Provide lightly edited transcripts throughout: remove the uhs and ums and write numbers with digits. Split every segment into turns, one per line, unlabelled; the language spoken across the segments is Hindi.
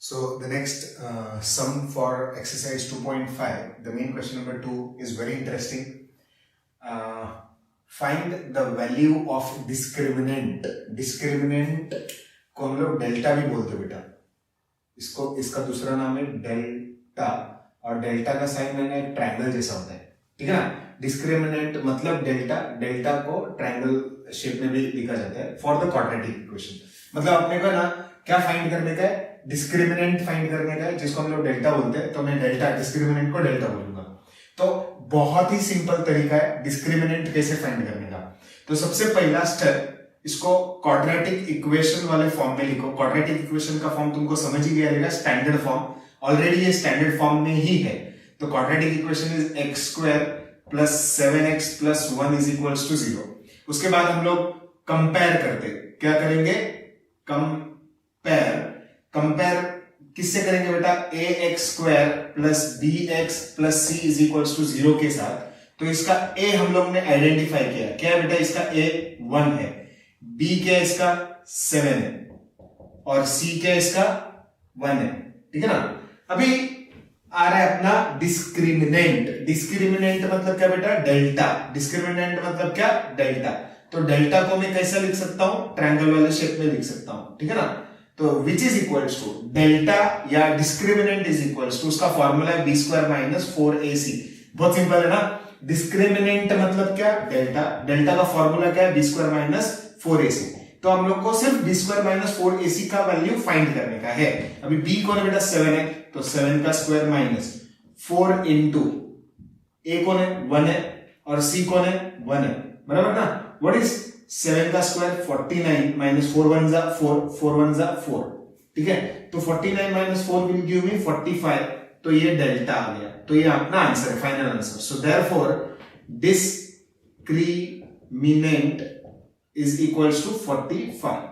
So the next sum for exercise 2.5, the main question number 2 is very interesting. Find the value of discriminant. Discriminant को हम लोग डेल्टा भी बोलते बेटा. इसको इसका दूसरा नाम है डेल्टा और डेल्टा का साइन मैंने एक ट्रायंगल जैसा होता है. ठीक है ना. डिस्क्रिमिनेंट मतलब डेल्टा. डेल्टा को ट्रायंगल शेप में भी लिखा जाता है फॉर द क्वाड्रेटिक इक्वेशन. मतलब अपने को ना क्या फाइंड करने का है, डिस्क्रिमिनेंट फाइंड करने का है जिसको हम लोग डेल्टा बोलते हैं. तो मैं डेल्टा डिस्क्रिमिनेंट को डेल्टा बोलूंगा. तो बहुत ही सिंपल तरीका है डिस्क्रिमिनेंट कैसे फाइंड करने का. तो सबसे पहला स्टेप, इसको क्वाड्रेटिक इक्वेशन वाले फॉर्म में लिखो. क्वाड्रेटिक इक्वेशन का फॉर्म तुमको समझ ही गया रहेगा, स्टैंडर्ड फॉर्म. ऑलरेडी ये स्टैंडर्ड फॉर्म में ही है. तो quadratic equation is x square plus 7x plus 1 is equals to 0. उसके बाद हम लोग कंपेयर करते. क्या करेंगे? कंपेयर किससे करेंगे बेटा? ax square plus bx plus c is equals to 0 के साथ. तो इसका a हम लोग ने आइडेंटिफाई किया. क्या है बेटा? इसका a 1 है, b क्या है? इसका 7 है और c क्या है? इसका 1 है. ठीक है ना. अभी आ रहा है अपना डिस्क्रिमिनेंट. डिस्क्रिमिनेंट मतलब क्या बेटा? डेल्टा. डिस्क्रिमिनेंट मतलब क्या? डेल्टा. तो डेल्टा को मैं कैसा लिख सकता हूं? ट्रायंगल वाले शेप में लिख सकता हूं. ठीक है ना. तो which is equals to delta या डिस्क्रिमिनेंट इज इक्वल्स टू, उसका फॉर्मूला है बी स्क्वायर माइनस 4ac. बहुत सिंपल है ना. डिस्क्रिमिनेंट मतलब क्या? डेल्टा. डेल्टा का फॉर्मूला क्या है? B square minus 4ac. तो हम लोग को सिर्फ बी स्क्वायर माइनस 4ac का वैल्यू फाइंड करने का है. अभी b कौन है बेटा? 7 है. तो 7 का स्क्वायर माइनस 4 इंटू a कौन है? 1 है और c कौन है? 1 है. बराबर ना. व्हाट इज 7 का स्क्वायर? 49 माइनस 4 1 जा 4, 4 1 जा 4. ठीक है. तो 49 माइनस 4 विल गिव मी 45. तो ये डेल्टा आ गया. तो ये अपना आंसर है, final answer. So therefore discriminant is equals to 45.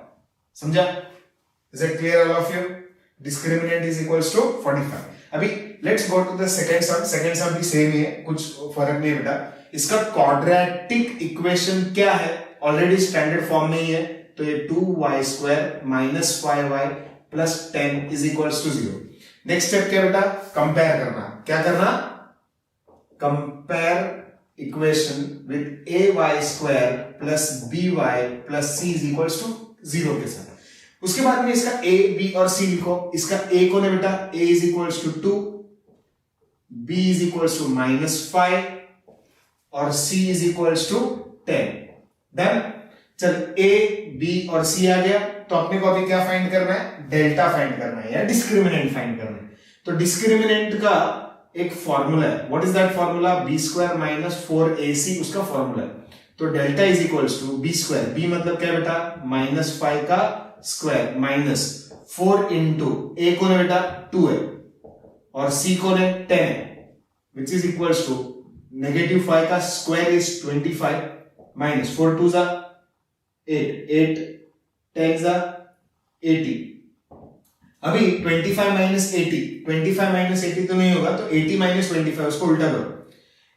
समझा? Is it clear all of you? Discriminant is equals to 45. अभी let's go to the second sum. Second sum भी सेम ही है, कुछ फर्क नहीं बेटा. इसका क्वाड्रेटिक इक्वेशन क्या है? ऑलरेडी स्टैंडर्ड फॉर्म में ही है. तो ये 2y square minus 5y plus 10 is equals to 0. Next step क्या बेटा? कंपेयर करना. क्या करना? Compare equation with ay square plus by plus c is equals to 0 के साथ. उसके बाद में इसका a b और c लिखो. इसका a कौन है बेटा? a is equals to 2, b is equals to minus 5 और c is equals to 10. Done. चल a b और c आ गया. तो अपने को अभी क्या फाइंड करना है? डेल्टा फाइंड करना है या डिस्क्रिमिनेंट फाइंड करना है. तो डिस्क्रिमिनेंट का एक फॉर्मूला है. What is that formula? B square minus 4ac उसका फॉर्मूला है. तो delta is equals to b square. B मतलब क्या बेटा? माइनस 5 का स्क्वायर माइनस 4 इंटू ए कौन है बेटा? 2 है और सी कौन है? 10 है. Which is equals to negative 5 का स्क्वायर इज 25 माइनस 4 2 जा 8 10 जा 80. अभी 25 माइनस 80, 25 माइनस 80 तो नहीं होगा. तो 80 माइनस 25, उसको उल्टा करो.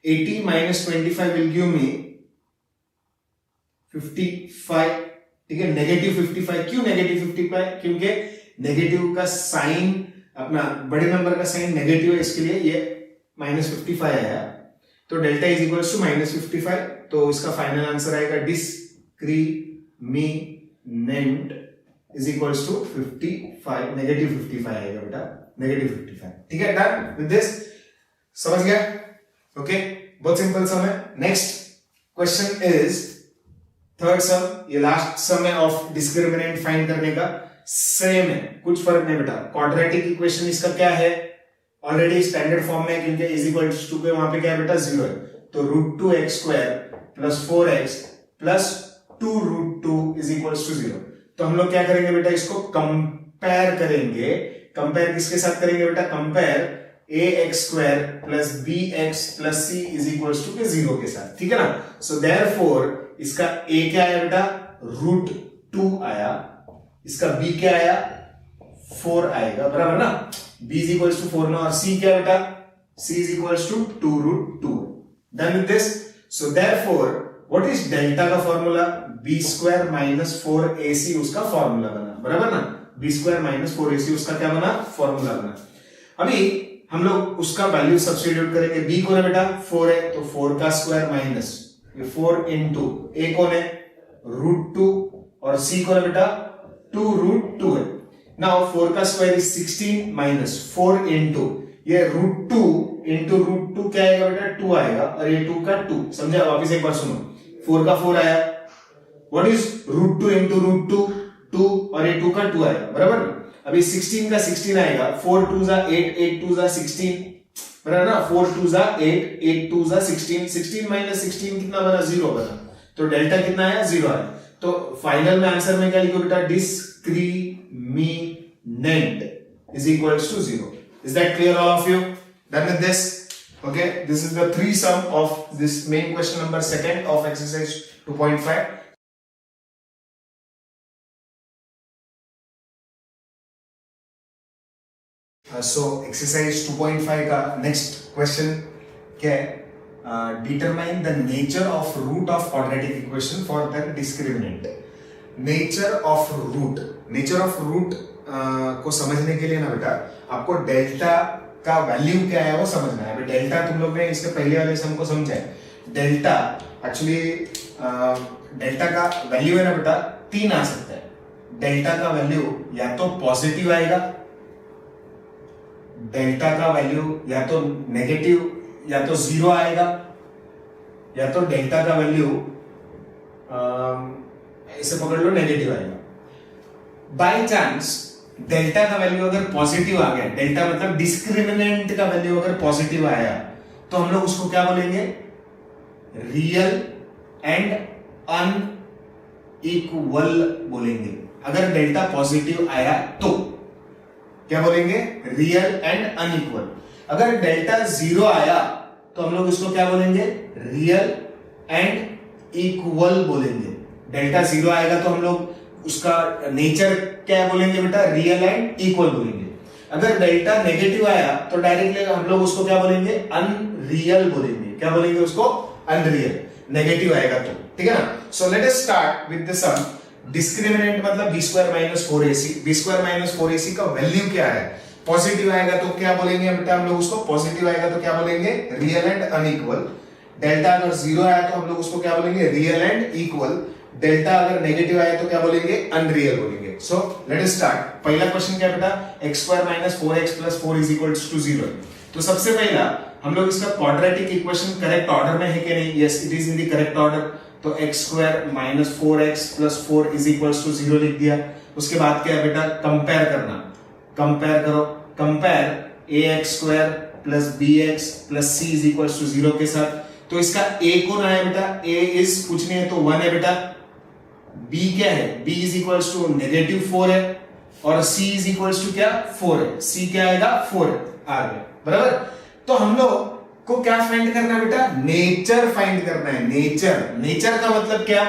80 माइनस 25 विल गिव मी 55. ठीक है. नेगेटिव 55. क्यों नेगेटिव 55? क्योंकि नेगेटिव का साइन, अपना बड़े नंबर का साइन नेगेटिव है, इसके लिए ये माइनस 55 आया. तो delta is equal to minus 55. तो इसका फाइनल आंसर आएगा discriminant is equals to 55. Negative 55 आएगा बेटा. नेगेटिव 55. ठीक है. Done with this. समझ गया? ओके. बहुत सिंपल सम है. Next question is third sum. ये लास्ट सम है ऑफ डिस्क्रिमिनेंट फाइंड करने का. सेम है, कुछ फर्क नहीं बेटा. क्वाड्रेटिक इक्वेशन इसका क्या है? ऑलरेडी स्टैंडर्ड फॉर्म में, क्योंकि इज इक्वल्स टू पे वहां पे क्या है बेटा? 0 है. तो √2x square plus 4x plus 2√2 is equals to 0. तो हम लोग क्या करेंगे बेटा? इसको कंपेयर करेंगे. कंपेयर किसके साथ करेंगे बेटा? Compare ax square plus bx plus c is equals to 0 के साथ. ठीक है ना. सो देयरफॉर इसका a क्या आया बेटा? √2 आया. इसका b क्या आया? 4 आएगा. बराबर ना. b इज इक्वल्स टू 4 ना. और c क्या बेटा? c is equals to 2√2. Done with this. So therefore what is delta का formula? B square minus 4ac उसका फॉर्मूला बना. बराबर ना. बी स्क्वायर माइनस 4ac, उसका क्या बना, फॉर्मूला बना। अभी हम लोग उसका वैल्यू सब्स्टिट्यूट करेंगे। बी कौन है बेटा, 4 है, तो 4 का स्क्वायर माइनस 4 इंटू ए कौन है, √2, और सी कौन है बेटा, 2√2 है। नाउ 4 का स्क्वायर इज 16 माइनस 4 इंटू ये √2 इंटू √2 क्या आएगा बेटा, 2 आएगा, और ये 2 का 2, समझा। वापिस एक बार सुनो, 4 का 4 आया, व्हाट इज √2 इंटू √2, 2, और ये 2 का 2 आएगा, बराबर। अभी 16 का 16 आएगा, 4 2 जा 8, 8 2 जा 16, बराबर ना, 4 2 जा 8, 8 2 जा 16, 16 माइनस 16 कितना बना, 0 बना, तो डेल्टा कितना आया, 0 आया। तो फाइनल में आंसर में क्या लिखो बेटा, discriminant is equals to 0। Is that clear all of you? Done with this? Okay, this is the 3 sum of this main question number 2 of exercise 2.5. So exercise 2.5 का next question क्या है? Determine the nature of root of quadratic equation for the discriminant. Nature of root को समझने के लिए ना बेटा आपको डेल्टा का वैल्यू क्या है वो समझना है। डेल्टा तुम लोग ने इसके पहले वाले सम को समझा है। डेल्टा एक्चुअली डेल्टा का वैल्यू है ना बेटा 3 आ सकता है। डेल्टा का वैल्यू या तो पॉजिटिव आएगा, डेल्टा का वैल्यू या तो नेगेटिव या तो 0 आएगा, या तो डेल्टा का वैल्यू ऐसे पकड़ लो नेगेटिव आएगा। बाय चांस डेल्टा का वैल्यू अगर पॉजिटिव आ गया, डेल्टा मतलब डिस्क्रिमिनेंट का वैल्यू अगर पॉजिटिव आया, तो हम लोग उसको क्या बोलेंगे, रियल एंड अनइक्वल बोलेंगे। अगर डेल्टा पॉजिटिव आया तो क्या बोलेंगे, रियल एंड अनइक्वल। अगर डेल्टा 0 आया तो हम लोग इसको क्या बोलेंगे, रियल एंड इक्वल बोलेंगे। डेल्टा 0 आएगा तो हम लोग उसका नेचर क्या बोलेंगे बेटा, रियल एंड इक्वल बोलेंगे। अगर डेल्टा नेगेटिव आया तो डायरेक्टली हम लोग उसको क्या बोलेंगे, अनरियल बोलेंगे। क्या बोलेंगे उसको, अनरियल, नेगेटिव आएगा तो, ठीक है ना। So let us start with the sum. Discriminant मतलब b square minus 4ac। B square minus 4ac का वैल्यू क्या है, पॉजिटिव आएगा तो क्या बोलेंगे बेटा हम लोग उसको, पॉजिटिव आएगा तो क्या बोलेंगे, रियल एंड अनइक्वल। डेल्टा अगर 0 आया तो हम लोग उसको क्या बोलेंगे, रियल एंड इक्वल। डेल्टा अगर नेगेटिव आया तो क्या बोलेंगे, अनरियल बोलेंगे। So let us start. पहला क्वेश्चन क्या बेटा, x square minus 4x plus 4 is equals to 0। तो सबसे पहला हम लोग इसका क्वाड्रेटिक इक्वेशन करेक्ट ऑर्डर में है कि नहीं, yes it is in the correct order. तो x square minus 4x plus 4 is equals to 0 लिख दिया। उसके बाद क्या है बेटा, कंपेयर करना। कंपेयर करो, compare ax square plus bx plus c is equals to 0 के साथ। तो इसका a कौन आया बेटा, a इज कुछ नहीं है तो 1 है बेटा। b क्या है, b is equals to negative 4 है, और c इज इक्वल्स टू क्या, 4 है। c क्या आएगा, 4 आ गया, बराबर। तो हम लोग को क्या फाइंड करना है बेटा, नेचर फाइंड करना है। नेचर, नेचर का मतलब क्या,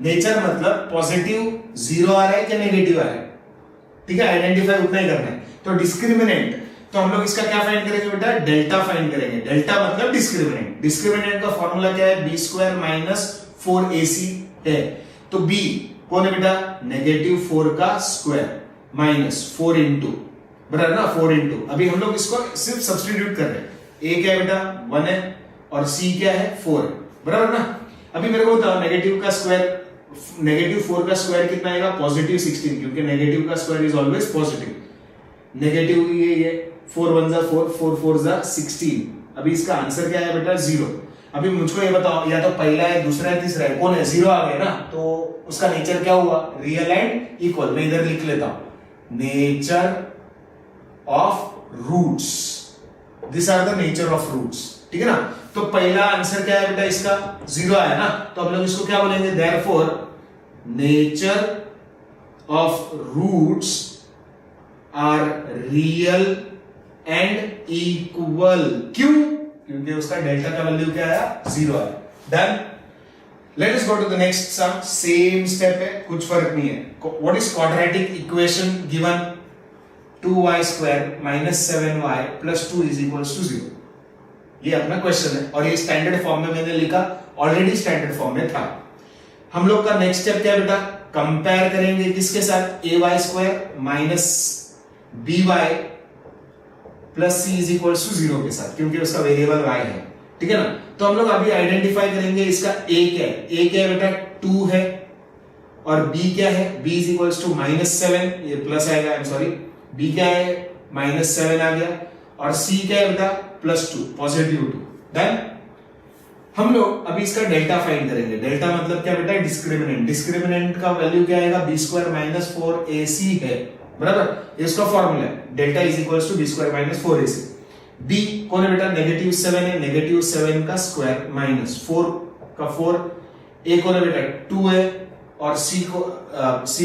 नेचर मतलब पॉजिटिव 0 आ रहा है क्या नेगेटिव आ रहा है, ठीक है, आइडेंटिफाई उतना ही करना है। तो डिस्क्रिमिनेंट, तो हम लोग इसका क्या फाइंड करेंगे बेटा, डेल्टा फाइंड करेंगे। डेल्टा मतलब डिस्क्रिमिनेंट। डिस्क्रिमिनेंट का फॉर्मूला क्या है, बी स्क्वायर माइनस 4ac है। तो b कौन है बेटा, नेगेटिव 4 का स्क्वायर माइनस 4 इंटू, बराबर ना, 4 इंटू। अभी हम लोग इसको सिर्फ सब्स्टिट्यूट कर रहे हैं। a क्या है बेटा, 1 है, और c क्या है, 4 है, बराबर ना। अभी मेरे को बताओ नेगेटिव का स्क्वायर, नेगेटिव 4 का स्क्वायर कितना आएगा, पॉजिटिव 16, क्योंकि नेगेटिव का square is always positive. Negative ये 4 1 जा 4, 4 4 जा 16। अभी इसका आंसर क्या है बेटा, 0। अभी मुझको ये बताओ, या तो पहला है, दूसरा है, तीसरा है, कौन है, 0 आ गया ना, तो उसका नेचर क्या हुआ, रियल एंड इक्वल। मैं इधर लिख लेता हूं, nature of roots, this are the nature of roots, ठीक है ना। तो पहला आंसर क्या है बेटा इसका, 0 आया ना, तो हम लोग इसको क्या बोलेंगे, therefore nature of roots are real and equal. क्यों, क्योंकि उसका डेल्टा का वैल्यू क्या आया, 0 आया। Done. Let us go to the next sum. Same step है, कुछ फर्क नहीं है। What is quadratic equation given, 2y square minus 7y plus 2 is equals to 0। ये अपना क्वेश्चन है, और ये स्टैंडर्ड फॉर्म में मैंने लिखा, ऑलरेडी स्टैंडर्ड फॉर्म में था। हम लोग का नेक्स्ट स्टेप क्या है बेटा, कंपेयर करेंगे किसके साथ, a y square minus b Y plus C is equal to 0 के साथ, क्योंकि उसका वेरिएबल y है, ठीक है ना। तो हम लोग अभी आइडेंटिफाई करेंगे इसका a क्या है, a क्या है बेटा 2 है, और b क्या है, b इज इक्वल टू -7, ये प्लस आएगा, आई एम सॉरी, b क्या है -7 आ गया, और c क्या है बेटा +2, पॉजिटिव 2। डन। हम लोग अभी इसका डेल्टा फाइंड करेंगे। डेल्टा मतलब क्या बेटा, डिस्क्रिमिनेंट। डिस्क्रिमिनेंट का वैल्यू क्या आएगा, b स्क्वायर माइनस 4ac है, बराबर, इसका फॉर्मूला है delta is equal to b square minus 4ac। b कौन है बेटा, -7 है, -7 का स्क्वायर माइनस 4 का 4, a कौन है बेटा 2 है, और c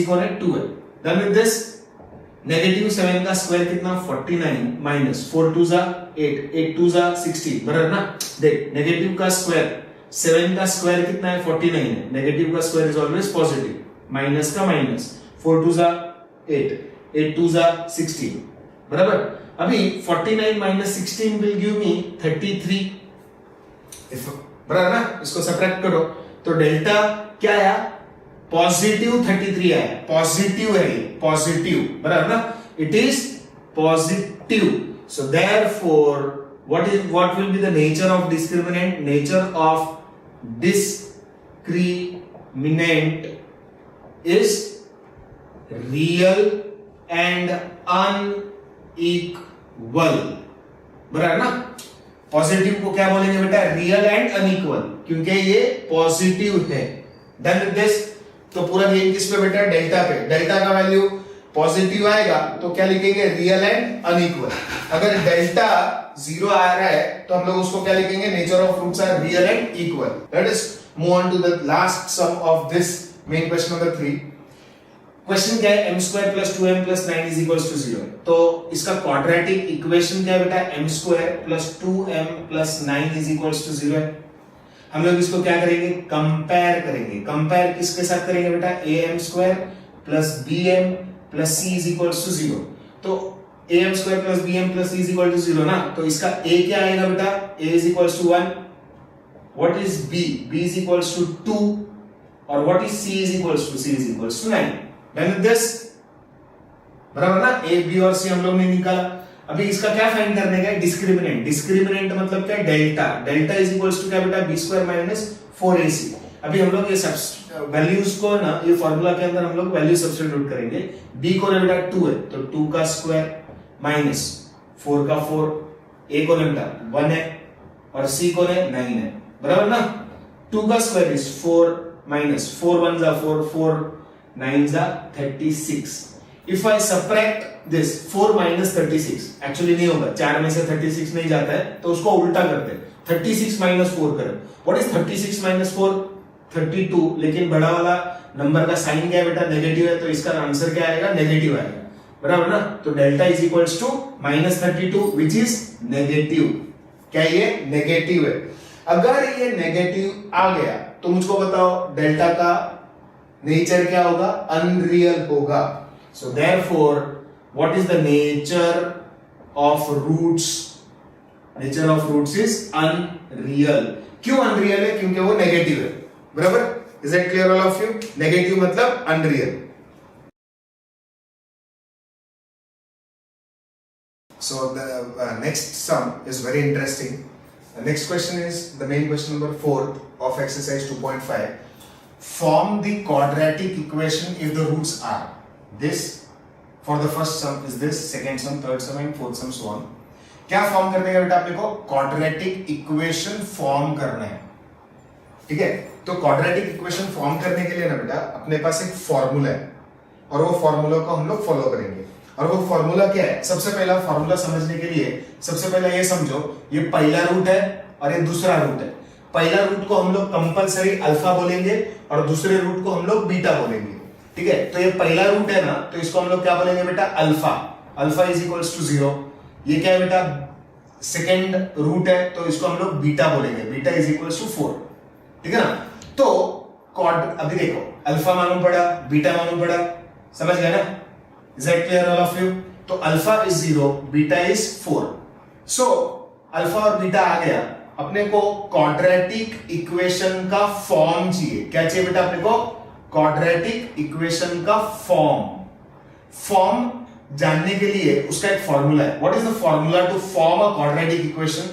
कौन है 2 है। डन विद दिस, -7 का स्क्वायर कितना 49 माइनस 4 2 जा 8, 8 2 जा 16, बराबर ना। देख नेगेटिव का स्क्वायर, 7 का स्क्वायर कितना है 49 है, नेगेटिव का square is always positive, minus का माइनस, 4 2 जा 8, 8 2 जा 16, बराबर। अभी 49 माइनस 16 विल गिव मी 33, बराबर ना। इसको सब्ट्रैक्ट करो तो डेल्टा क्या आया, पॉजिटिव 33 आया, पॉजिटिव है ये, पॉजिटिव, बराबर ना, it is positive. So therefore what will be the nature of discriminant? Nature of discriminant is real and unequal, बराबर ना। पॉजिटिव को क्या बोलेंगे बेटा, रियल एंड अनइक्वल, क्योंकि ये पॉजिटिव है। डन विद दिस, तो पूरा गेम किस पे बेटा, डेल्टा पे। डेल्टा का वैल्यू पॉजिटिव आएगा तो क्या लिखेंगे, रियल एंड अनइक्वल। अगर डेल्टा 0 आ रहा है तो हम लोग उसको क्या लिखेंगे, nature of roots are real and equal. Let us move on to the last sum of this main question number 3। Question क्या है, m² + 2m + 9 = 0। तो इसका क्वाड्रेटिक इक्वेशन क्या है बेटा, m² + 2m + 9 = 0 है। हम लोग इसको क्या करेंगे, कंपेयर करेंगे। कंपेयर किसके साथ करेंगे बेटा, am² + bm + c = 0। तो am² + bm + c = 0 ना, तो इसका a क्या आएगा बेटा, a = 1, what is b, b = 2, और what is c = 9। Done with this, बराबर ना। a b और c हम लोग ने निकाला। अभी इसका क्या फाइंड करने का है, डिस्क्रिमिनेंट। डिस्क्रिमिनेंट मतलब क्या, delta. Delta is equals to क्या बेटा, b स्क्वायर माइनस 4ac। अभी हम लोग ये वैल्यूज को ना, ये फार्मूला के अंदर हम लोग वैल्यू सब्स्टिट्यूट करेंगे। b कौन है बेटा 2 है, तो 2 का स्क्वायर माइनस 4 का 4, a कौन है बेटा 1 है, और c कौन है 9 है, बराबर ना। 2 का स्क्वायर इज 4 माइनस 4 1 जा 4, 4 9 जा 36। If I subtract this 4 minus 36, actually नहीं होगा, 4 में से 36 नहीं जाता है, तो उसको उल्टा करते हैं, 36 minus 4 करें। What is 36 minus 4? 32, लेकिन बड़ा वाला नंबर का साइन क्या है बेटा, नेगेटिव है, तो इसका आंसर क्या आएगा, नेगेटिव आएगा, बराबर ना। तो delta is equals to -32 which is negative. क्या ये नेगेटिव है? अगर ये नेगेटिव आ गया तो मुझको बताओ डेल्टा का नेचर क्या होगा, अनरियल होगा। So therefore, what is the nature of roots? Nature of roots is unreal. क्यों unreal है? क्योंकि वो negative है, बराबर? Is that clear all of you? Negative मतलब unreal. So the next sum is very interesting. The next question is the main question number 4 of exercise 2.5. Form the quadratic equation if the roots are this. For the first sum is this, second sum, third sum and fourth sum, so on. क्या फॉर्म करने का बेटा, अपने को क्वाड्रेटिक इक्वेशन फॉर्म करना है, ठीक है। तो क्वाड्रेटिक इक्वेशन फॉर्म करने के लिए ना बेटा अपने पास एक फॉर्मूला है, और वो फॉर्मूला को हम लोग फॉलो करेंगे। और वो फॉर्मूला क्या है, सबसे पहला फॉर्मूला समझने के लिए सबसे पहले ये समझो, ये पहला रूट है और ये दूसरा रूट है। पहला रूट को हम लोग कंपलसरी अल्फा बोलेंगे और दूसरे रूट को हम लोग बीटा बोलेंगे, ठीक है। तो ये पहला रूट है ना, तो इसको हम लोग क्या बोलेंगे बेटा, alpha. Alpha is equals to 0। ये क्या है बेटा, सेकेंड रूट है, तो इसको हम लोग बीटा बोलेंगे। बीटा इज इक्वल्स टू 4, ठीक है ना। तो अभी देखो, अल्फा मालूम पड़ा, बीटा मालूम पड़ा, समझ गए ना। Is that clear all of you? तो alpha is 0, beta is 4। So alpha और बीटा आ गया, अपने को क्वाड्रेटिक इक्वेशन का फॉर्म चाहिए। क्या चाहिए बेटा अपने को, क्वाड्रेटिक इक्वेशन का फॉर्म जानने के लिए उसका एक फॉर्मूला है. What is the formula to form a quadratic equation?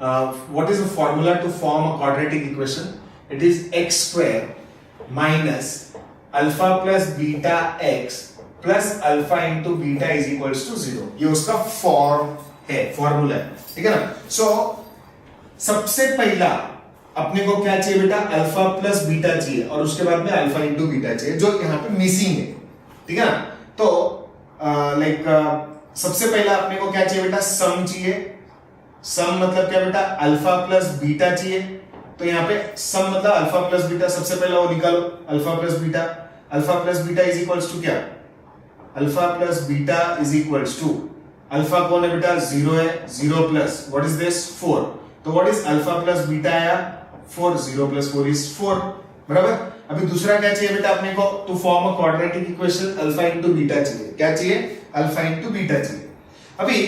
What is the formula to form a quadratic equation? It is x square minus alpha plus beta x plus alpha into beta is equals to 0. ये उसका फॉर्म है, फॉर्मूला है. ठीक है ना? सो सबसे पहला अपने को क्या चाहिए बेटा? अल्फा प्लस बीटा चाहिए और उसके बाद में अल्फा इंटू बीटा चाहिए, जो यहाँ पे मिसिंग है. ठीक है ना? तो सबसे पहला अपने को क्या चाहिए बेटा? सम चाहिए. सम मतलब क्या बेटा? अल्फा प्लस बीटा चाहिए. तो यहाँ पे सम मतलब अल्फा प्लस बीटा. सबसे पहला वो निकालो, alpha plus beta. Alpha plus beta is equals to क्या? Alpha plus beta is equals to, alpha कौन है बेटा? 0 है. 0 प्लस व्हाट इज दिस? 4. तो what is alpha plus beta आया? 4. 0 प्लस 4 इज 4. बराबर. अभी दूसरा क्या चाहिए बेटा अपने को? To form a quadratic equation alpha into beta चाहिए. क्या चाहिए? अल्फा इंटू बीटा चाहिए. अभी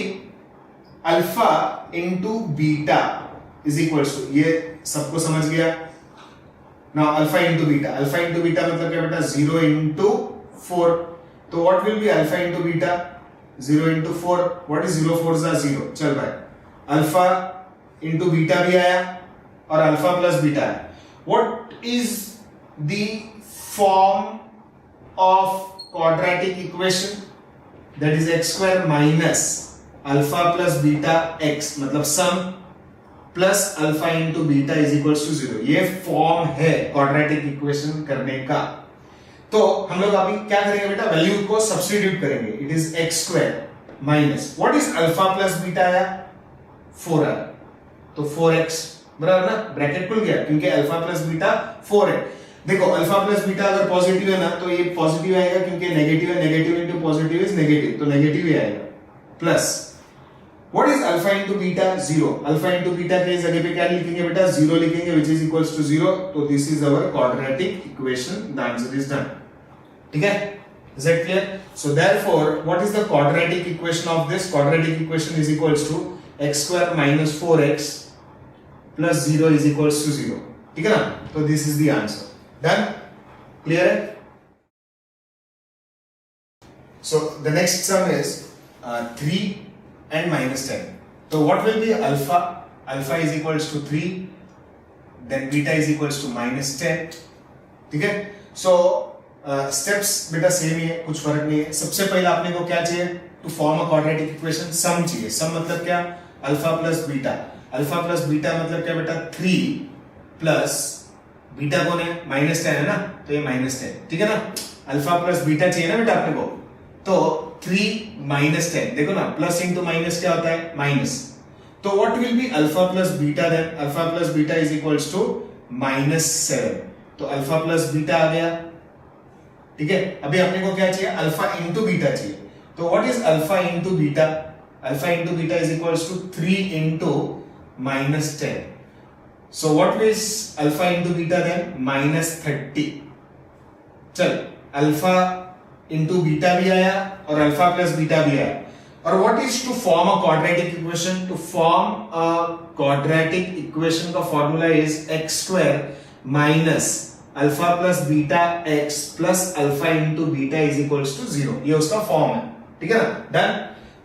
alpha into beta is equals to, ये सबको समझ गया ना? Alpha into beta. Alpha into beta मतलब क्या बेटा? 0 इंटू 4. तो what will be alpha into beta? 0 into 4. What is 0 4 जा 0. चल भाई, अल्फा इंटू बीटा भी आया और अल्फा प्लस बीटा आया. What is the form of quadratic equation? That is x square minus alpha plus beta x मतलब sum plus alpha into beta is equals to 0. ये फॉर्म है क्वाड्रेटिक इक्वेशन करने का. तो हम लोग अभी क्या करेंगे बेटा? वैल्यू को सब्स्टिट्यूट करेंगे. It is x square minus what is alpha plus beta आया? 4 आया. तो 4x बराबर ना? ब्रैकेट खुल गया क्योंकि अल्फा प्लस बीटा 4 है. देखो अल्फा प्लस बीटा अगर पॉजिटिव है ना तो ये पॉजिटिव आएगा क्योंकि नेगेटिव है. Negative into positive is negative, तो नेगेटिव ही आएगा. Plus what is alpha into beta? 0. Alpha into beta के जगह पे क्या लिखेंगे बेटा? 0 लिखेंगे विच इज इक्वल्स टू 0. तो this is our quadratic equation. The answer is done. ठीक है? Is that clear? So therefore, what is the quadratic equation of this? Quadratic equation is equals to x square minus 4x plus 0 is equals to 0. ठीक है ना? तो this is the answer. Done? Clear? So the next sum is 3 and minus 10. So what will be alpha? Alpha is equals to 3, then beta is equals to minus 10. ठीक है? So स्टेप्स बेटा सेम ही है, कुछ फर्क नहीं है. सबसे पहले आपने को क्या चाहिए? To form a quadratic equation sum चाहिए. सम मतलब क्या? Alpha plus beta. Alpha plus beta मतलब क्या बेटा? 3 प्लस बीटा कौन है? माइनस 10 है ना? तो ये माइनस 10. ठीक है ना? अल्फा प्लस बीटा चाहिए ना बेटा अपने को. तो 3 माइनस 10 देखो ना, प्लस इंटू माइनस क्या होता है? माइनस. तो what will be alpha plus beta then? Alpha plus beta is equals to -7. तो अल्फा प्लस बीटा आ गया. ठीक है? अभी अपने को क्या चाहिए? अल्फा इंटू बीटा चाहिए. तो what is alpha into beta? Alpha into beta is equals to 3 into -10. So what is alpha into beta then? -30. चल, अल्फा इंटू बीटा भी आया और अल्फा प्लस बीटा भी आया. और what is to form a quadratic equation? To form a quadratic equation का formula is x square minus alpha plus beta x plus alpha into beta is equals to 0. ये उसका फॉर्म है. ठीक है ना? डन.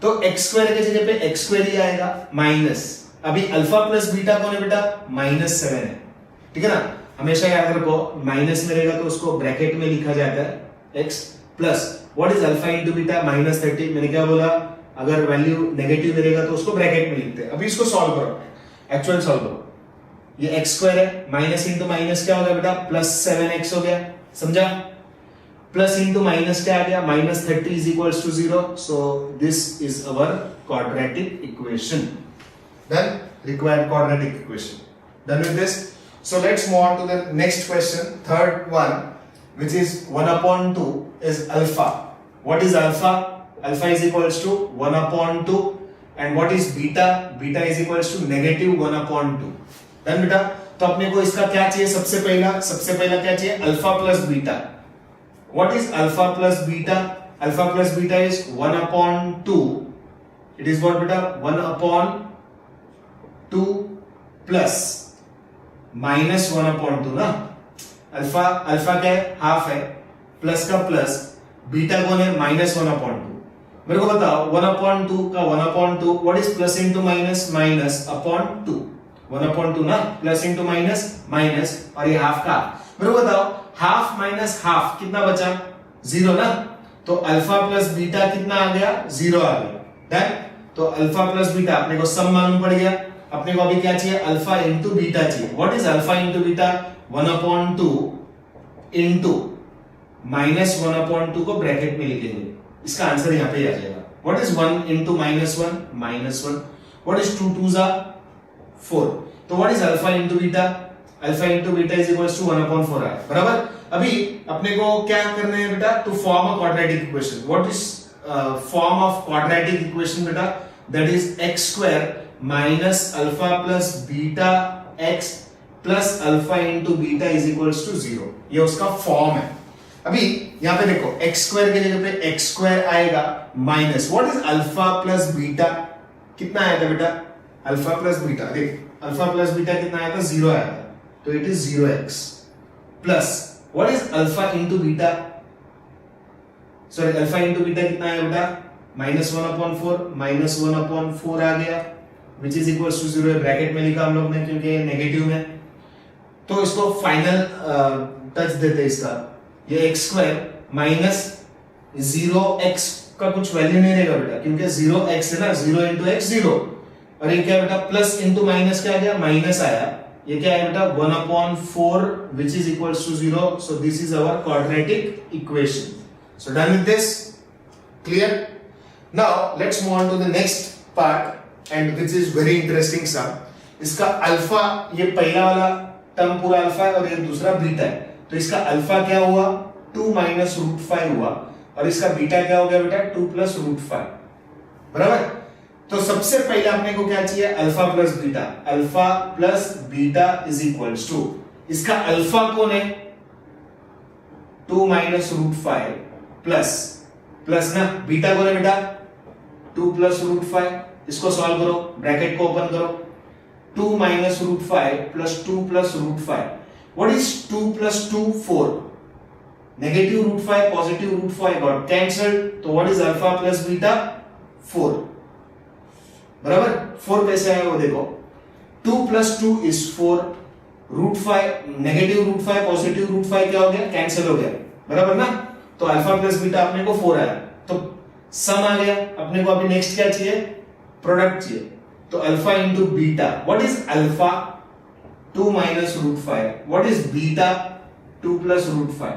तो x स्क्वायर के जगह पे x स्क्वायर ही आएगा माइनस. अभी अल्फा प्लस बीटा कौन है बेटा? -7 है. ठीक है ना? हमेशा याद रखो माइनस में रहेगा तो उसको ब्रैकेट में लिखा जाता है x plus what is alpha into beta? -30. मैंने क्या बोला? अगर वैल्यू नेगेटिव में रहेगा तो उसको ब्रैकेट में लिखते हैं. अभी इसको सॉल्व करो, एक्चुअल सॉल्व करो. ये x स्क्वायर है, माइनस इंटू माइनस क्या हो गया बेटा? +7x हो गया. समझा? प्लस इंटू माइनस क्या आ गया? -30 is equals to 0. So this is our quadratic equation. Done? Required quadratic equation. Done with this? So let's move on to the next question. Third one, which is 1/2 is alpha. What is alpha? Alpha is equals to 1/2. And what is beta? Beta is equals to -1/2. Done बेटा? तो अपने को इसका क्या चाहिए? सबसे पहला क्या चाहिए? Alpha plus beta. What is alpha plus beta? Alpha plus beta is 1/2. It is what बेटा? 1/2 प्लस -1/2 ना. अल्फा अल्फा क्या है, हाफ है, प्लस का प्लस, बीटा कौन है, -1/2। मेरे को बताओ 1/2 का 1/2 what is plus into minus, -/2, 1/2 ना, प्लस इनटू माइनस माइनस, और ये हाफ का, मेरे को बताओ हाफ माइनस हाफ कितना बचा, 0 ना, तो अल्फा प्लस बीटा कितना आ गया, 0 आ गया। डन। तो अल्फा प्लस बीटा अपने को सम मालूम पड़ गया। अपने को अभी क्या चाहिए, अल्फा इंटू बीटा चाहिए। What is alpha into beta, 1/2 into -1/2 को ब्रैकेट में लिखेंगे, इसका आंसर यहां पे आ जाएगा। What is 1 into -1, -1। What is 2 2s are 4। तो what is alpha into beta, alpha into beta is equals to 1/4 है, बराबर। अभी अपने को क्या करना है बेटा, to form a quadratic equation. What is form of quadratic equation बेटा, that is x² minus alpha plus beta x plus alpha into beta is equals to 0। ये उसका फॉर्म है। अभी यहां पे देखो x² के जगह पे x² आएगा minus, what is alpha plus beta, कितना आया था बेटा, अल्फा प्लस बीटा, देख अल्फा प्लस बीटा कितना आया था, 0 आया था, तो it is 0x plus what is alpha into beta, sorry alpha into beta कितना आया बेटा, -1/4, -1/4 आ गया, which is equals to 0। Bracket में लिखा हम लोग ने क्योंकि नेगेटिव में, तो इसको फाइनल टच देते इसका, ये x² माइनस 0x का कुछ वैल्यू नहीं रहेगा बेटा, क्योंकि 0x है ना, 0 इंटू x 0, और ये क्या बेटा प्लस इंटू माइनस क्या आ गया, माइनस आया, ये क्या है बेटा 1/4 which is equals to 0. So this is our quadratic equation. So done with this, clear? Now let's move on to the next part and which is very interesting sum. इसका अल्फा, ये पहला वाला टर्म पूरा अल्फा है और ये दूसरा बीटा है, तो इसका अल्फा क्या हुआ 2 माइनस √5 हुआ, और इसका बीटा क्या हो गया बेटा 2 प्लस √5, बराबर। तो सबसे पहले अपने को क्या चाहिए, alpha plus beta, alpha plus beta is equals to, इसका अल्फा कौन है 2 माइनस √5 प्लस प्लस ना, बीटा कौन है बेटा 2 प्लस √5, इसको सॉल्व करो, ब्रैकेट को ओपन करो, 2 minus √5 plus 2 plus √5, what is 2 plus 2 4, negative √5 positive √5 got cancelled, तो what is alpha plus beta 4, बराबर। 4 कैसे आया वो देखो, 2 प्लस 2 इज 4, √5 नेगेटिव √5 पॉजिटिव √5 क्या हो गया, कैंसिल हो गया, बराबर ना। तो अल्फा प्लस बीटा अपने को 4 आया, तो सम आ गया। अपने को अभी नेक्स्ट क्या चाहिए, प्रोडक्ट चाहिए, तो alpha into beta, what is alpha 2 minus √5, what is beta 2 plus √5,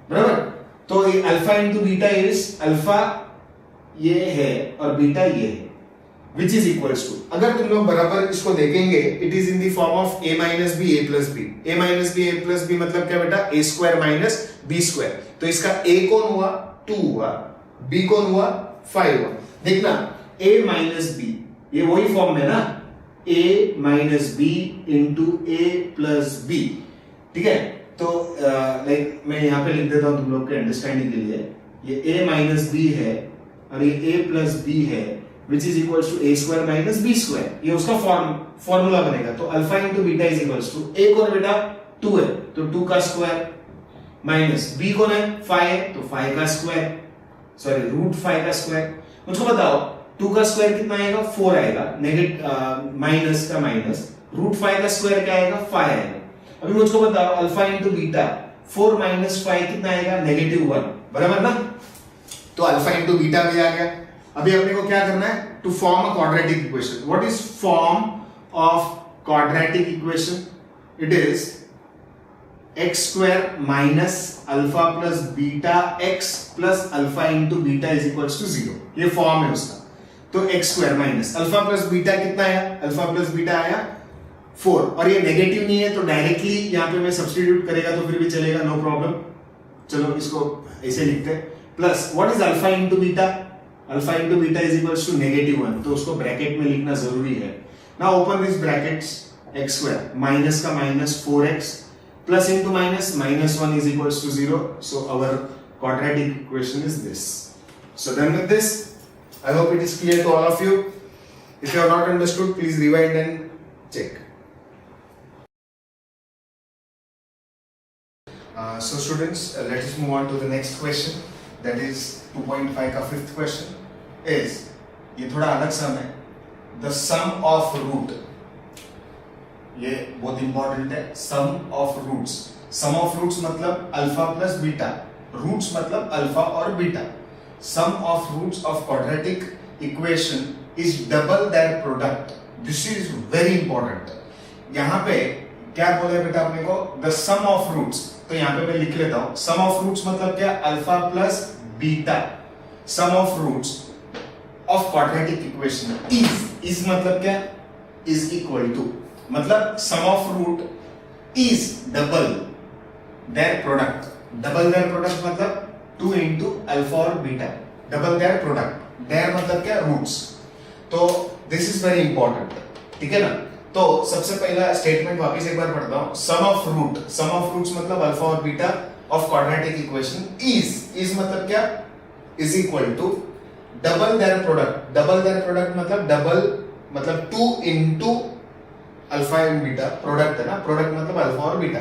बराबर। तो ये alpha into beta is, alpha ये है और बीटा ये है, which is equals to, अगर तुम लोग बराबर इसको देखेंगे, it is in the form of a minus b a plus b, a minus b a plus b मतलब क्या बेटा a square minus b square, तो इसका a कौन हुआ 2 हुआ, b कौन हुआ 5 हुआ। देखना a minus b ये वही फॉर्म में ना, a minus b into a plus b, ठीक है। तो लाइक मैं यहाँ पे लिख देता हूँ तुम लोग के अंडरस्टैंडिंग के लिए, ये a minus b है और ये a plus b है, which is equals to a square minus b square, ये उसका फॉर्मूला बनेगा। तो alpha into beta is equals to, a कौन बेटा 2 है तो 2 का स्क्वायर, माइनस b कौन है 5 है तो 5 का स्क्वायर, सॉरी √5 का स्क्वायर। मुझको बताओ 2 का स्क्वायर कितना आएगा 4 आएगा, नेगेटिव माइनस का माइनस, √5 का स्क्वायर क्या आएगा 5 आएगा। अभी मुझको बताओ अल्फा इंटू बीटा 4 माइनस 5 कितना आएगा -1, बराबर ना। तो अल्फा इंटू बीटा भी आ गया। अभी अपने को क्या करना है, to form a quadratic equation. What is form of quadratic equation, it is x² minus alpha plus beta x plus alpha into beta is equals to 0, ये फॉर्म है उसका। तो x² minus alpha plus beta कितना आया, अल्फा प्लस बीटा आया 4, और ये नेगेटिव नहीं है तो डायरेक्टली यहां पे मैं सब्स्टिट्यूट करेगा तो फिर भी चलेगा, नो प्रॉब्लम। चलो इसको ऐसे लिखते हैं, plus what is alpha into beta, alpha into beta is equals to -1, तो उसको ब्रैकेट में लिखना जरूरी है। Now open this brackets, x² minus का minus 4x plus into minus -1 is equals to 0, so our quadratic equation is this. So done with this, I hope it is clear to all of you. If you have not understood please rewind and check. So students, let us move on to the next question. That is 2.5 का fifth question is, ये थोड़ा अलग सम है, the sum of root. ये बहुत इंपॉर्टेंट है. Sum of roots. Sum of roots मतलब अल्फा प्लस बीटा. रूट्स मतलब अल्फा और beta. Sum of roots of quadratic equation is double their product. This is very important. यहां पे क्या बोले बेटा अपने को? The sum of roots. तो यहां पे मैं लिख लेता हूं. सम ऑफ रूट्स मतलब क्या? Alpha plus beta. Sum of roots of quadratic equation is मतलब क्या? इज इक्वल टू, मतलब sum of root is double their product. Double their product मतलब 2 इंटू अल्फा और beta. Double their product. Their मतलब क्या? रूट्स. तो दिस इज वेरी इंपॉर्टेंट. ठीक है ना? तो सबसे पहला स्टेटमेंट वापस एक बार पढ़ता हूं. Sum of root. Sum of roots मतलब अल्फा और beta of quadratic equation is मतलब क्या? Is equal to double their product. Double their product मतलब डबल मतलब 2 into alpha and beta. Product है ना? प्रोडक्ट मतलब अल्फा और बीटा.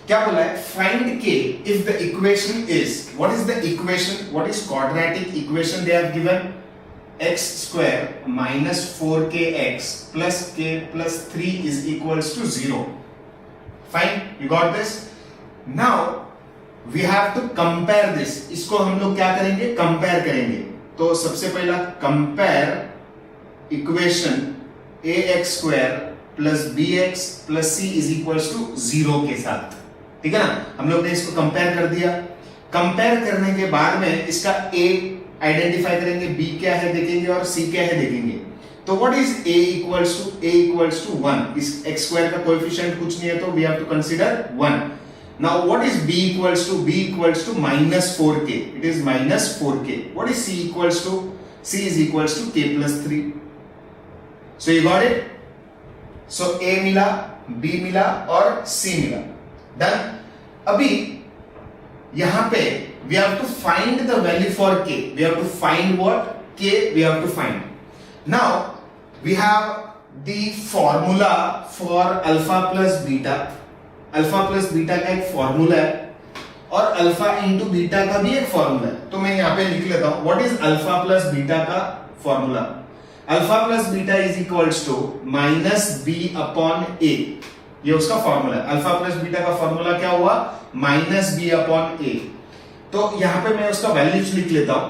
क्या बोला है? फाइंड के if the equation is, what is the equation? What is quadratic equation they have given? x square minus 4kx plus k plus 3 is equals to 0. Fine, you got this? Now we have to compare this. इसको हम लोग क्या करेंगे? कंपेयर करेंगे. तो सबसे पहला compare equation ax square plus bx plus c is equals to 0 के साथ. ठीक है ना? हम लोग ने इसको कंपेयर कर दिया. कंपेयर करने के बाद में इसका a आइडेंटिफाई करेंगे, b क्या है देखेंगे और c क्या है देखेंगे. तो what is a equals to 1. इस x स्क्वायर का कोएफिशिएंट कुछ नहीं है तो we have to consider 1. Now what is b equals to? b equals to -4k. It is -4k. What is c equals to? c is equals to k plus 3. So you got it. So a मिला, b मिला और c मिला. डन. अभी यहां पे we have to find the value for k. We have to find what? K we have to find. Now we have the formula for alpha plus beta. Alpha plus beta का एक फॉर्मूला है और अल्फा इंटू बीटा का भी एक फॉर्मूला है. तो मैं यहां पे लिख लेता हूं. What is alpha plus beta का formula? Alpha plus beta is equals to minus b upon a. ये उसका फॉर्मूला है. अल्फा प्लस बीटा का फॉर्मूला क्या हुआ? Minus b upon a. तो यहां पे मैं उसका वैल्यूज लिख लेता हूं.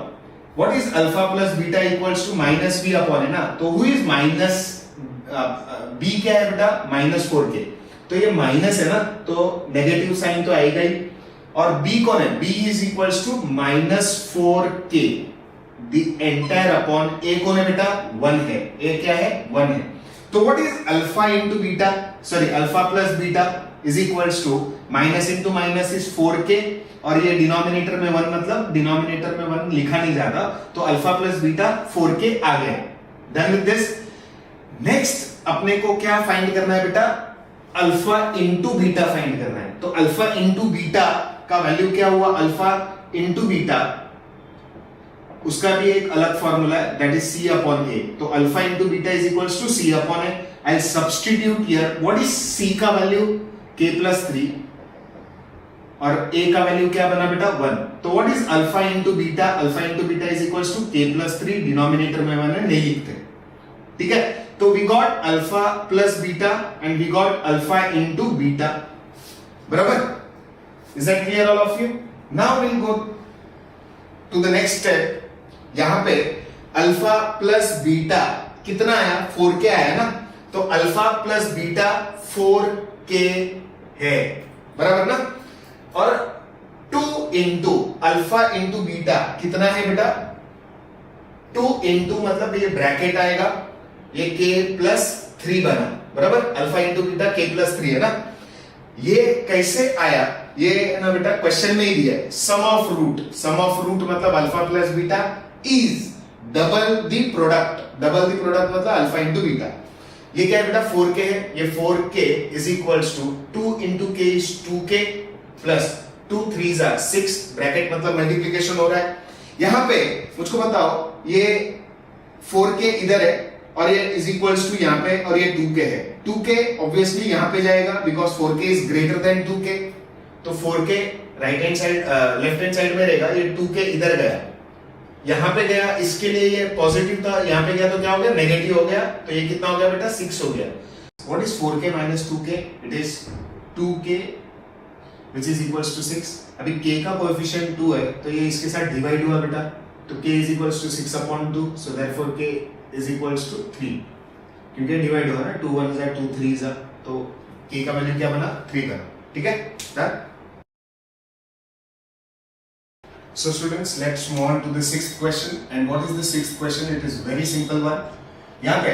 What is alpha plus beta equals to minus b upon है ना? तो हु इज माइनस बी क्या है बेटा? -4k. तो ये माइनस है ना, तो नेगेटिव साइन तो आएगा ही. और b कौन है? b is equals to -4k the entire upon a कौन है बेटा? 1 है. a क्या है? 1 है. तो what is alpha into beta, sorry alpha plus beta is equals to minus into minus is 4k और ये डिनोमिनेटर में 1 मतलब डिनोमिनेटर में 1 लिखा नहीं जाता. तो अल्फा प्लस बीटा 4k आ गया. Done with this. नेक्स्ट अपने को क्या फाइंड करना है बेटा? अल्फा इंटू बीटा फाइंड करना है. तो अल्फा इंटू बीटा का वैल्यू क्या हुआ? अल्फा इंटू बीटा उसका भी एक अलग फॉर्मूला है, that is c upon a. तो alpha into beta is equals to c upon a. I substitute here. What is c का वैल्यू? k प्लस 3 और a का वैल्यू क्या बना बेटा? 1. तो what is alpha into beta? Alpha into beta is equals to k plus 3. Denominator में मैंने नहीं लिखते. ठीक है? तो we got alpha plus beta and we got alpha into beta. बराबर? Is that clear all of you? Now will go to the next step. यहां पे अल्फा प्लस बीटा कितना आया? 4k आया ना? तो अल्फा प्लस बीटा 4k है. बराबर ना? और 2 इंटू अल्फा इंटू बीटा कितना है बेटा? 2 इंटू मतलब ये ब्रैकेट आएगा, ये k प्लस 3 बना. बराबर? Alpha into beta k plus 3 है ना? ये कैसे आया? ये ना बेटा क्वेश्चन में ही दिया है. Sum of root. Sum of root मतलब alpha plus beta is double the product. Double the product मतलब अल्फा इंटू बीटा. ये क्या है बेटा? 4k है. ये 4k is equals to 2 into k is 2k plus 2 3s are 6. Bracket मतलब मल्टीप्लिकेशन हो रहा है. यहां पे मुझको बताओ, ये 4k इधर है और ये इज इक्वल्स टू यहां पे और ये 2k है. 2k ऑब्वियसली यहां पे जाएगा because 4k is greater than 2k. तो 4k right hand side left hand side में रहेगा, ये 2k इधर गया, यहां पे गया, इसके लिए ये पॉजिटिव था, यहां पे गया तो क्या हो गया, नेगेटिव हो गया, तो ये कितना हो गया बेटा 6 हो गया। What is 4k minus 2k? It is 2k which is equals to 6। अभी k का कोएफिशिएंट 2 है तो ये इसके साथ डिवाइड हुआ बेटा, तो k is equals to 6/2, so therefore k is equals to 3, क्योंकि डिवाइड हुआ ना, 2 1s are 2 3s are, तो k का वैल्यू क्या बना 3 का, ठीक है done. So students, let's move on to the sixth question. And what is the sixth question? It is very simple one. यहाँ पे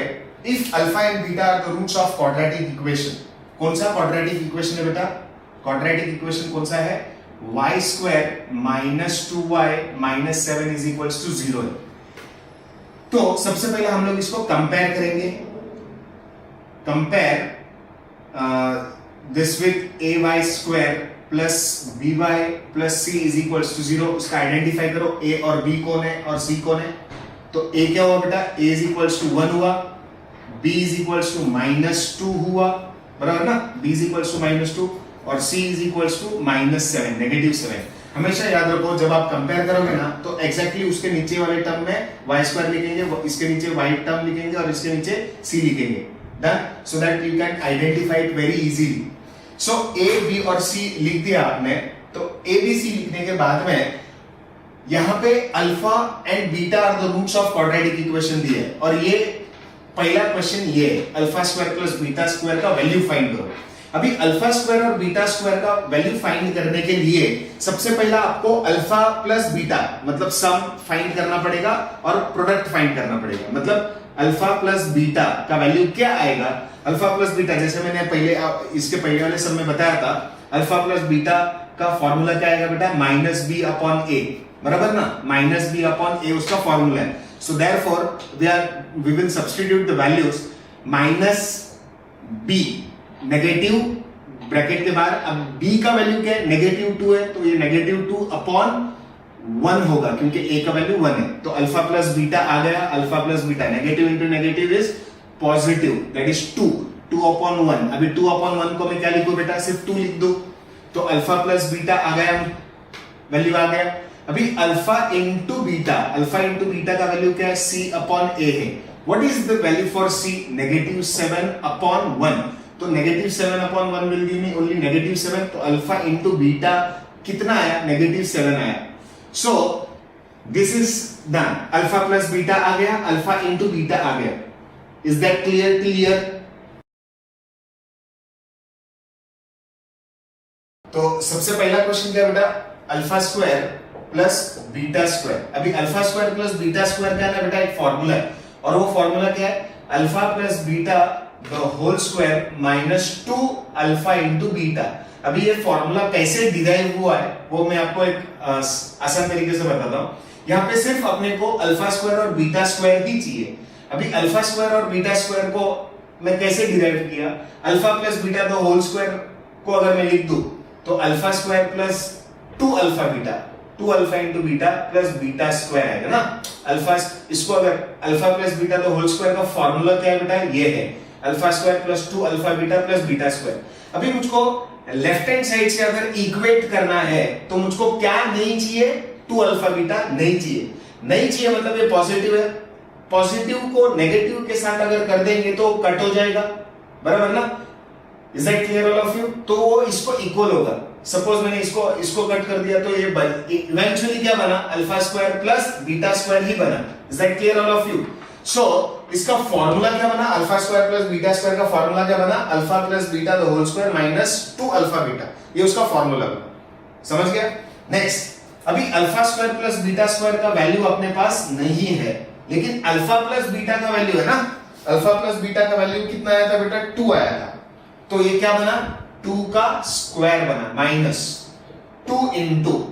if alpha and beta are the roots of quadratic equation, कौन सा quadratic equation है बेटा? Quadratic equation कौन सा है? y square minus 2y minus 7 is equals to 0 है। तो सबसे पहले हम लोग इसको कंपेयर करेंगे, compare this with ay square plus B Y plus C is equals to 0। उसका आइडेंटिफाई करो, a और b कौन है और c कौन है। तो a क्या हुआ बेटा, a इज इक्वल्स टू 1 हुआ, b इज इक्वल्स टू -2 हुआ, बराबर ना, b इज इक्वल्स टू -2 और c is equals to -7, negative 7। हमेशा याद रखो जब आप कंपेयर करोगे ना तो एग्जैक्टली उसके नीचे वाले टर्म में y स्क्वायर लिखेंगे, इसके नीचे y टर्म लिखेंगे और इसके नीचे c लिखेंगे, done, so that you can identify it very easily. So a b और c लिख दिया आपने, तो a b c लिखने के बाद में यहां पे alpha and beta are the roots of quadratic equation दिए है, और ये पहला क्वेश्चन ये है, alpha square plus beta square का वैल्यू फाइंड करो। अभी अल्फा स्क्वायर और बीटा स्क्वायर का वैल्यू फाइंड करने के लिए सबसे पहला आपको अल्फा प्लस बीटा मतलब सम फाइंड करना पड़ेगा और प्रोडक्ट फाइंड करना पड़ेगा। मतलब अल्फा प्लस बीटा का वैल्यू क्या आएगा, अल्फा प्लस बीटा, जैसे मैंने पहले इसके पहले वाले सब में बताया था, अल्फा प्लस बीटा का फॉर्मूला क्या आएगा बेटा, -b/a, बराबर ना, -b/a उसका फॉर्मूला है। So therefore we will substitute the values -b negative bracket के बाहर, अब b का वैल्यू क्या है, -2 है, तो ये -2/1 होगा क्योंकि a का वैल्यू 1 है। तो अल्फा प्लस बीटा आ गया, alpha plus beta, negative into negative is positive, that is 2/1। अभी 2/1 को मैं क्या लिखूं बेटा, सिर्फ 2 लिख दो, तो अल्फा प्लस बीटा आ गया, वैल्यू आ गया। अभी अल्फा इंटू बीटा का वैल्यू क्या है, c/a है। What is the value for c, -7/1, तो -7/1 विल गिव मी ओनली -7, तो अल्फा इंटू बीटा कितना आया, -7 आया। So this is done, alpha plus beta आ गया, अल्फा इंटू बीटा आ गया। Is that clear? तो सबसे पहला क्वेश्चन क्या बेटा, alpha square plus beta square. अभी alpha square plus beta square क्या है बेटा, एक फॉर्मूला है, और वो फॉर्मूला क्या है, alpha plus beta the whole square -2 alpha into beta. अभी ये फॉर्मूला कैसे डिराइव हुआ है वो मैं आपको एक आसान तरीके से बताता हूं। यहाँ पे सिर्फ अपने को अल्फा स्क्वायर और बीटा स्क्वायर ही चाहिए। अभी अल्फा स्क्वायर और बीटा स्क्वायर को मैं कैसे डिराइव किया, alpha plus beta the whole square को अगर मैं लिख दूं तो alpha square plus 2 alpha beta, 2 alpha into beta plus beta square आएगा ना। अल्फा, इसको अगर alpha plus beta the whole square का फॉर्मूला क्या है बेटा, ये है alpha square plus 2 alpha beta plus beta square. अभी मुझको लेफ्ट हैंड साइड से अगर इक्वेट करना है तो मुझको क्या नहीं चाहिए, 2 अल्फा बीटा नहीं चाहिए, मतलब ये पॉजिटिव है, पॉजिटिव को नेगेटिव के साथ अगर कर देंगे तो कट हो जाएगा, बराबर ना। Is that clear all of you? तो वो इसको इक्वल होगा। सपोज मैंने इसको कट कर दिया तो ये इवेंचुअली क्या बना, alpha square plus beta square ही बना। Is that clear all of you? So इसका फॉर्मूला क्या बना, alpha square plus beta square का फॉर्मूला क्या बना, alpha plus beta the whole square -2 alpha beta, ये उसका फॉर्मूला बना। समझ गया? नेक्स्ट, अभी alpha square plus beta square का वैल्यू अपने पास नहीं है, लेकिन अल्फा प्लस बीटा का वैल्यू है ना, अल्फा प्लस बीटा का वैल्यू कितना आया था बेटा, 2 आया था। तो ये क्या बना, 2 का स्क्वायर बना, -2 into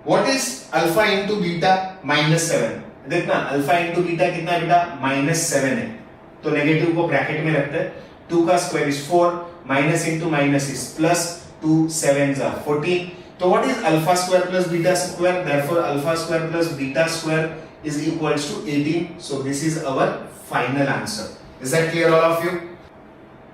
what is alpha into beta, -7। देखना अल्फा इंटू बीटा कितना है बेटा, -7 है, तो नेगेटिव को ब्रैकेट में रखते हैं। 2 का square is 4, minus into minus is plus, 2 7s are 14। तो what is alpha square plus beta square, therefore alpha square plus beta square is equals to 18. So this is our final answer. Is that clear all of you?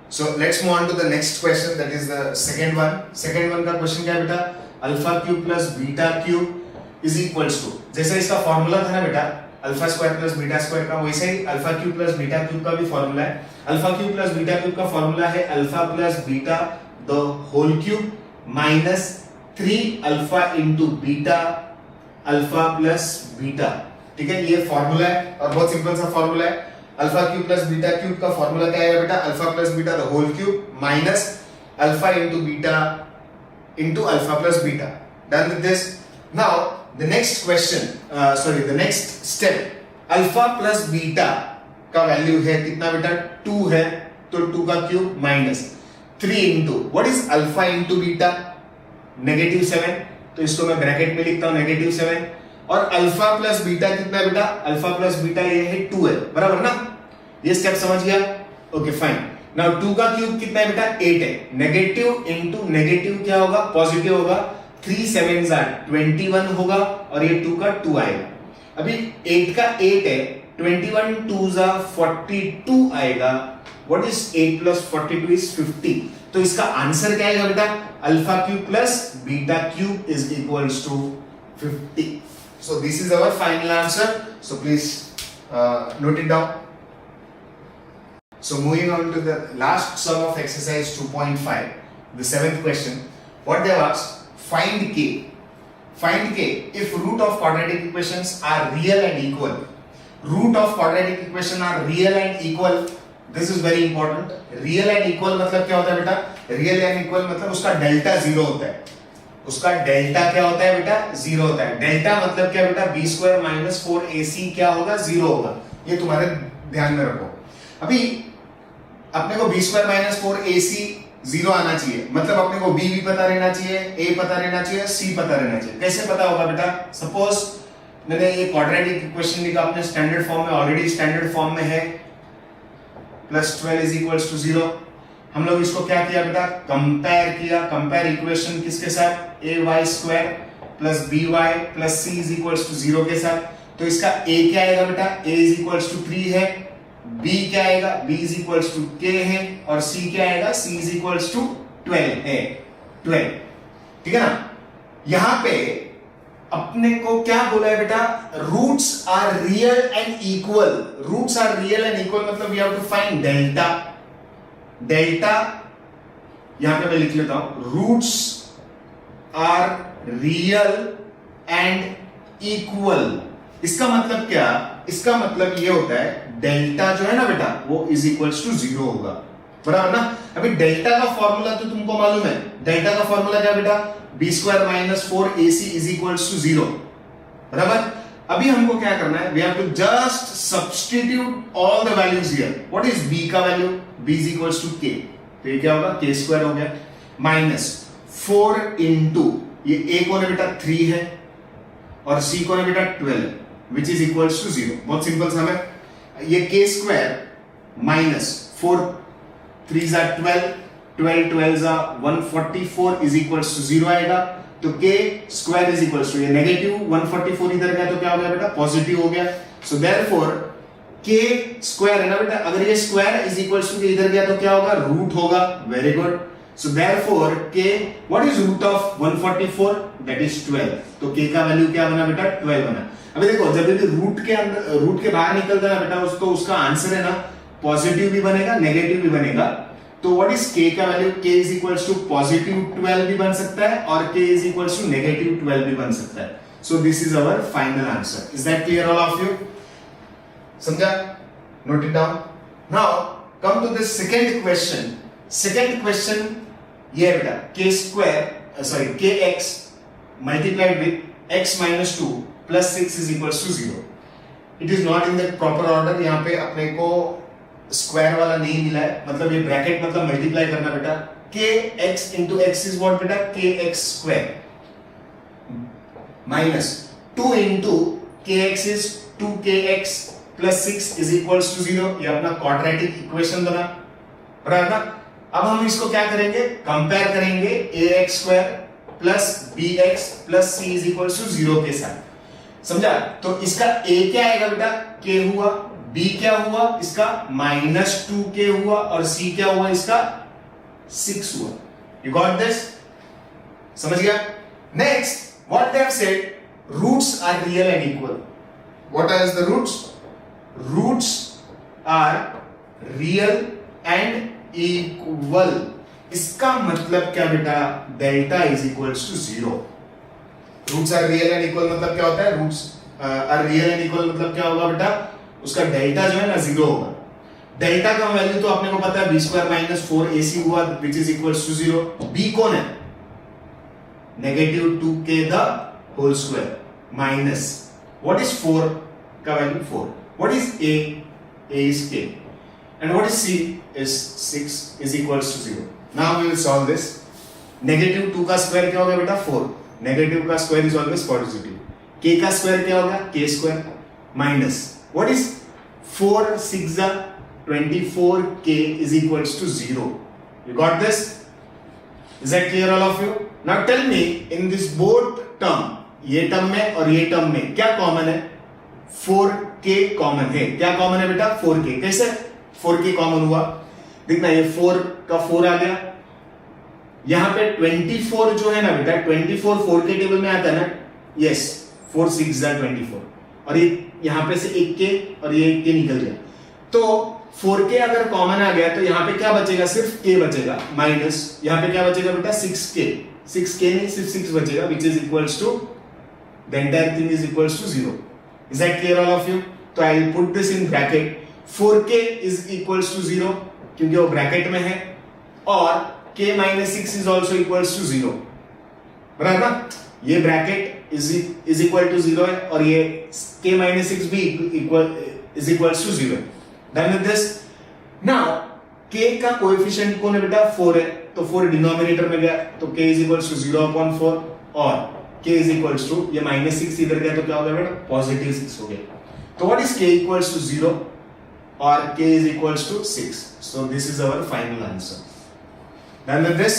So let's move on to the next question, that is the second one. Second one का क्वेश्चन क्या है बेटा, alpha cube plus beta cube is equals to, जैसे इसका फॉर्मूला था ना बेटा alpha square plus beta square का, वैसे ही alpha cube plus beta cube का भी फॉर्मूला है. Alpha cube plus beta cube का फॉर्मूला है alpha plus beta the whole cube minus 3 alpha into beta alpha plus beta. ठीक है, ये फॉर्मूला है और बहुत सिंपल सा फॉर्मूला है. Alpha cube plus beta cube का फॉर्मूला क्या है बेटा, alpha plus beta the whole cube minus alpha into beta into alpha plus beta. Done with this. Now the next question, the next step, alpha plus beta का वैल्यू है कितना बेटा, 2 है, तो 2 का cube minus 3 into what is alpha into beta, -7, तो इसको मैं ब्रैकेट में लिखता हूं -7. और अल्फा प्लस बीटा कितना है बेटा, अल्फा प्लस बीटा ये है 2 है, बराबर ना, ये स्टेप समझ गया. Okay fine. नाउ 2 का क्यूब कितना है बेटा, 8 है. नेगेटिव इंटू नेगेटिव क्या होगा, पॉजिटिव होगा. 3 7s are 21 होगा और ये 2 का 2 आएगा. अभी 8 का 8 है, 21 2s are 42 आएगा. व्हाट इज 8 प्लस 42 इज 50. तो इसका आंसर क्या आएगा बेटा, alpha cube plus beta cube is equals to 50. So this is our final answer. So please note it down. So moving on to the last sum of exercise 2.5, the 7th question. What they have asked, find k. Find k if root of quadratic equations are real and equal. Root of quadratic equation are real and equal. This is very important. Real and equal मतलब क्या होता है बेटा, real and equal मतलब उसका डेल्टा 0 होता है. उसका डेल्टा क्या होता है बेटा, 0 होता है. डेल्टा मतलब क्या बेटा, b स्क्वायर माइनस 4ac क्या होगा, 0 होगा. ये तुम्हारे ध्यान में रखो. अभी अपने को b स्क्वायर माइनस 4ac 0 आना चाहिए, मतलब अपने को b भी पता रहना चाहिए, a पता रहना चाहिए, c पता रहना चाहिए. कैसे पता होगा बेटा, सपोज मैंने ये क्वाड्रेटिक इक्वेशन लिखा अपने स्टैंडर्ड फॉर्म में, ऑलरेडी स्टैंडर्ड फॉर्म में है, +12 इज इक्वल्स टू 0. हम लोग इसको क्या किया बेटा, कंपेयर किया. कंपेयर इक्वेशन किसके साथ, ay square plus by plus c is equals to 0 के साथ. तो इसका a क्या आएगा बेटा, a इज इक्वल्स टू 3 है. b क्या आएगा, b is equals to k है. और c क्या आएगा, c इज इक्वल्स टू 12 है, 12. ठीक है ना. यहां पे अपने को क्या बोला है बेटा, roots are real and equal. Roots are real and equal मतलब we have to find delta. Delta यहां पे मैं लिख लेता हूं, roots are real and equal. इसका मतलब क्या, इसका मतलब ये होता है डेल्टा जो है ना बेटा, वो इज इक्वल्स टू 0 होगा, बराबर ना. अभी डेल्टा का फॉर्मूला तो तुमको मालूम है. डेल्टा का फॉर्मूला क्या बेटा, b square minus 4ac is equals to 0, बराबर. अभी हमको क्या करना है, we have to just substitute all the values here. What is b का value, b is equals to k, तो ये क्या होगा, k स्क्वायर हो गया, माइनस 4 इंटू ये a कौन है बेटा, 3 है, और c कौन है बेटा, 12, विच इज इक्वल्स टू 0. बहुत सिंपल सा है. ये k square minus 4 3s are 12, 12 12s are 144 is equals to 0 आएगा. तो k square is equals to, ये नेगेटिव 144 इधर गया तो क्या हो गया बेटा, पॉजिटिव हो गया. सो देयरफॉर k स्क्वायर है ना बेटा, अगर ये स्क्वायर इज इक्वल्स टू इधर गया तो क्या होगा, रूट होगा. Very good. So therefore k, what is root of 144, that is 12. तो k का वैल्यू क्या बना बेटा, 12 बना. अभी देखो जब भी रूट के अंदर, रूट के बाहर निकलता है ना बेटा, उसको उसका आंसर है ना पॉजिटिव भी बनेगा, नेगेटिव भी बनेगा. तो व्हाट इज k का value, k is equals to positive 12 भी बन सकता है और k is equals to negative 12 भी बन सकता है. So this is our final answer. Is that clear all of you? समझा? Note it down. Now come to the second question. Second question ये है बेटा, k square sorry kx multiplied with x minus 2 plus 6 is equals to 0. It is not in the proper order. यहाँ पे अपने को स्क्वायर वाला नहीं मिला है, मतलब ये ब्रैकेट मतलब मल्टीप्लाई करना बेटा. kx into x is what बेटा, kx square minus 2 into kx is 2kx plus 6 is equals to 0. ये अपना क्वाड्रेटिक इक्वेशन बना, बराबर ना. अब हम इसको क्या करेंगे, कंपेयर करेंगे ax square plus bx plus c is equals to 0 के साथ. समझा? तो इसका a क्या आएगा बेटा, k हुआ, b क्या हुआ इसका -2k हुआ और c क्या हुआ इसका 6 हुआ। You got this? समझ गया? Next what they have said, roots are real and equal. What are the roots? Roots are real and equal. इसका मतलब क्या बेटा, delta is equals to 0। Roots are real and equal मतलब क्या होता है? Roots are real and equal मतलब क्या होगा बेटा, उसका डेल्टा जो है ना 0 होगा। डेल्टा का वैल्यू तो आपने को पता है, b² - 4ac हुआ which is equals to 0। b कौन है? -2k the whole square minus what is 4 का value 4। What is a? a is k and what is c is 6 is equals to 0. Now we will solve this. -2 का स्क्वायर क्या होगा बेटा? 4। नेगेटिव का square is always positive. k का स्क्वायर क्या होगा? k² minus what is 4 6 24k is equals to 0. You got this? Is that clear all of you? Now tell me in this both term, ये टर्म में और ये टर्म में क्या कॉमन है? 4k कॉमन है। क्या कॉमन है बेटा? 4k। कैसे 4k कॉमन हुआ? देखना, ये 4 का 4 आ गया, यहां पे 24 जो है ना बेटा, 24 4k टेबल में आता है ना, यस 4 6 24, और ये यहां पे से 1k और ये 1k निकल गया, तो 4k अगर कॉमन आ गया तो यहां पे क्या बचेगा? सिर्फ k बचेगा, माइनस यहां पे क्या बचेगा बेटा? 6k नहीं, सिर्फ 6 बचेगा, which is equals to the entire thing is equals to 0. Is that clear all of you? तो I will put this in bracket. 4k is equals to 0 क्योंकि वो ब्रैकेट में है, और k - 6 is also equals to 0. बराबर ना? ये ब्रैकेट is equal to 0 है और ये k - 6 भी is equals to 0. Done with this? Now k का कोएफिशिएंट कौन है बेटा? 4 है, तो 4 डिनोमिनेटर में गया तो k is equals to 0/4 और k is equals to ये -6 इधर गया तो क्या हो गया बेटा? +6 हो गया। तो what is k equals to 0 और k is equals to 6. So this is our final answer. Done with this?